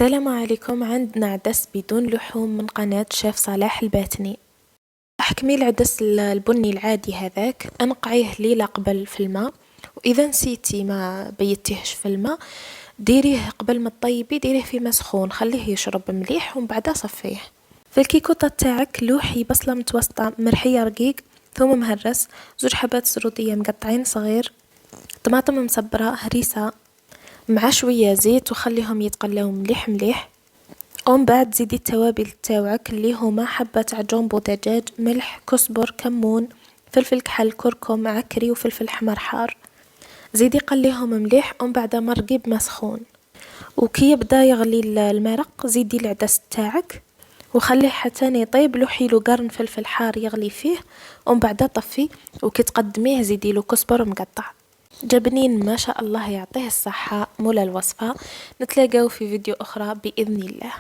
السلام عليكم. عندنا عدس بدون لحوم من قناة شيف صلاح الباتني. احكمي العدس البني العادي هذاك، انقعيه ليلة قبل في الماء، واذا نسيتي ما بيتيهش في الماء ديريه قبل ما تطيبي، ديريه في ماء سخون، خليه يشرب مليح ومن بعدها صفيه. في الكيكوطة تاعك لوحي بصلة متوسطة مرحية رقيق، ثوم مهرس، 2 حبات زرودية مقطعين صغير، طماطم مصبرة، هريسة، مع شوية زيت وخليهم يتقلاو مليح مليح. ومن بعد زيدي التوابل تاوعك اللي هما حبة تاع جامبو دجاج، ملح، كزبر، كمون، فلفل كحل، كركم، عكري وفلفل حمر حار. زيدي قليهم مليح ومن بعد مرقي بما سخون، وكي يبدا يغلي المرق زيدي العدس تاعك وخليه حتى يطيب، لوحيلو قرن فلفل حار يغلي فيه ومن بعد طفي، وكي تقدميه زيديلو كزبر مقطع. جبنين ما شاء الله، يعطيه الصحة. مولا الوصفة، نتلاقاو في فيديو أخرى بإذن الله.